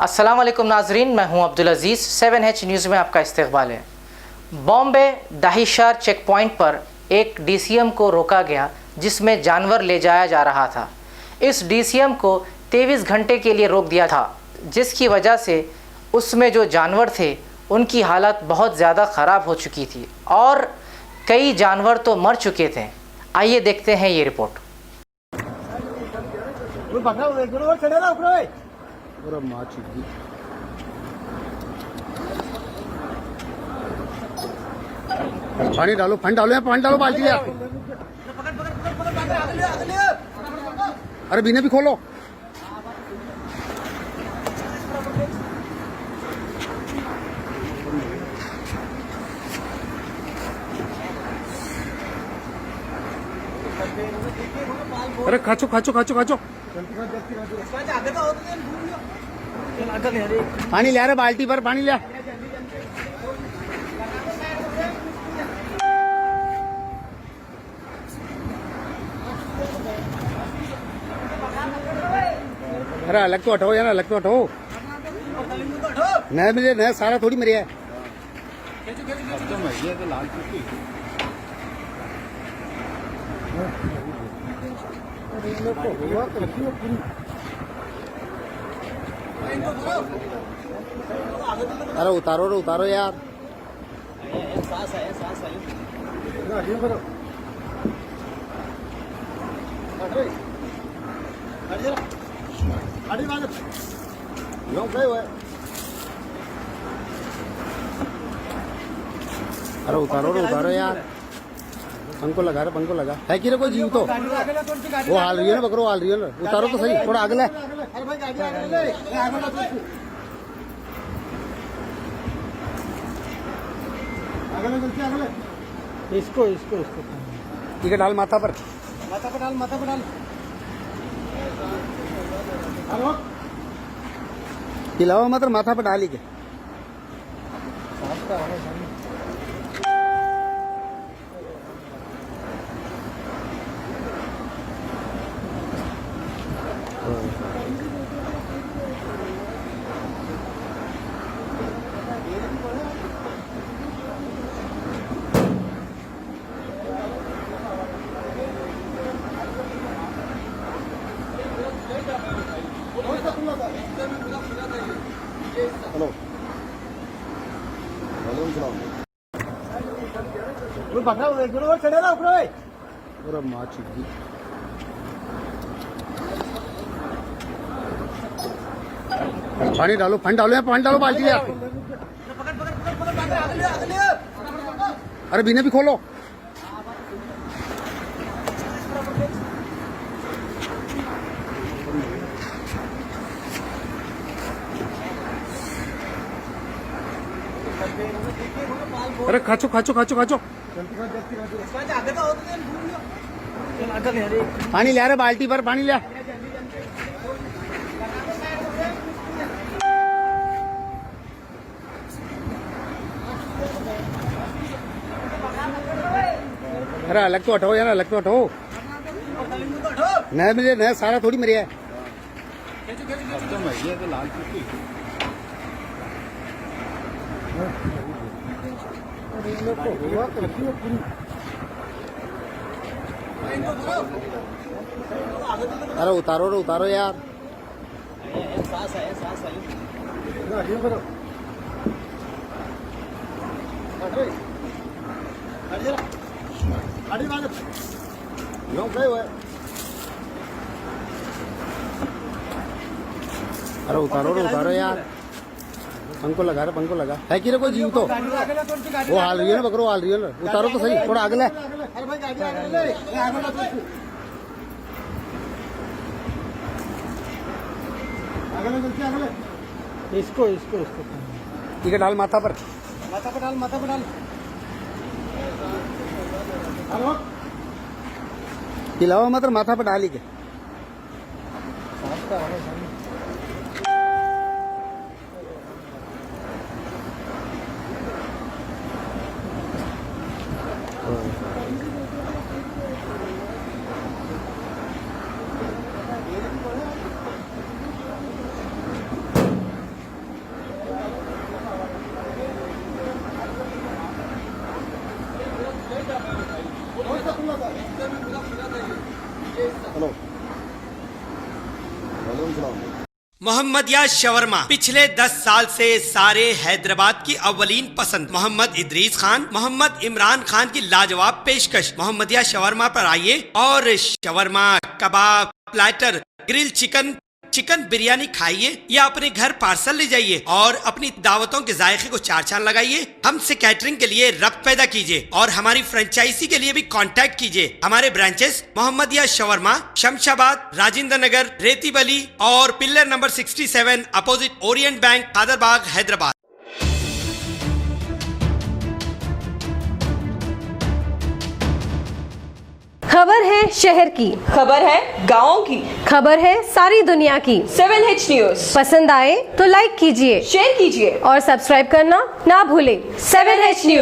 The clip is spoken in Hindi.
अस्सलाम वालेकुम नाजरीन, मैं हूं अब्दुल अजीज़। 7H न्यूज़ में आपका इस्तकबाल है। बॉम्बे दाहिशार चेक पॉइंट पर एक DCM को रोका गया जिसमें जानवर ले जाया जा रहा था। इस DCM को 23 घंटे के लिए रोक दिया था, जिसकी वजह से उसमें जो जानवर थे उनकी हालत बहुत ज़्यादा ख़राब हो चुकी थी और कई जानवर तो मर चुके थे। आइए देखते हैं ये रिपोर्ट। पानी डालो, पानी डालो बाल्टी में। अरे बीने भी खोलो। अरे खाचो। पानी ले रहे, बाल्टी पर पानी ले। अरे अलग तो हटाओ यार, अलग तो हटाओ। नया सारा थोड़ी मेरे है। अरे उतारो यार। अरे उतारो यार। पंखो लगा है कि कोई जीव तो वो हाल रही है ना, बकरो हाल रही है ना। उतारो तो सही, थोड़ा आगे ले। इसको ठीक है, डाल माथा पर डाल। हिलाओ मत, माथा पर डाली के। हेलो पानी डालो बाल्टी में। अरे बीने भी खोलो। अरे खाचो। पानी ले रहे, बाल्टी पर पानी ले। अरे अलग तो हटाओ यार, अलग तो हटाओ। नया सारा थोड़ी मेरे है। अरे उतारो यार। अरे उतारो यार। पंखो लगा है कि कोई जीव तो वो हाल रही है ना, बकरो हाल रही है ना। उतारो तो सही, थोड़ा आगे ले। इसको ठीक है, डाल माथा पर डाल। हिलाओ मत, माथा पर डाली के। मोहम्मदिया शवरमा पिछले 10 साल से सारे हैदराबाद की अव्वलीन पसंद मोहम्मद इदरीस खान, मोहम्मद इमरान खान की लाजवाब पेशकश। मोहम्मदिया शवरमा पर आइए और shawarma, kebab, platter, grill chicken, chicken biryani खाइए या अपने घर पार्सल ले जाइए और अपनी दावतों के जायके को चार चांद लगाइए। हमसे कैटरिंग के लिए रब्त पैदा कीजिए और हमारी फ्रेंचाइजी के लिए भी कांटेक्ट कीजिए। हमारे ब्रांचेस मोहम्मदिया शवरमा, शमशाबाद, राजेंद्र नगर, रेती बली और pillar number 67 opposite Orient bank, Kadarbagh, Hyderabad. खबर है शहर की, खबर है गाँव की, खबर है सारी दुनिया की। 7H न्यूज पसंद आए तो लाइक कीजिए, शेयर कीजिए और सब्सक्राइब करना ना भूलें। 7H news.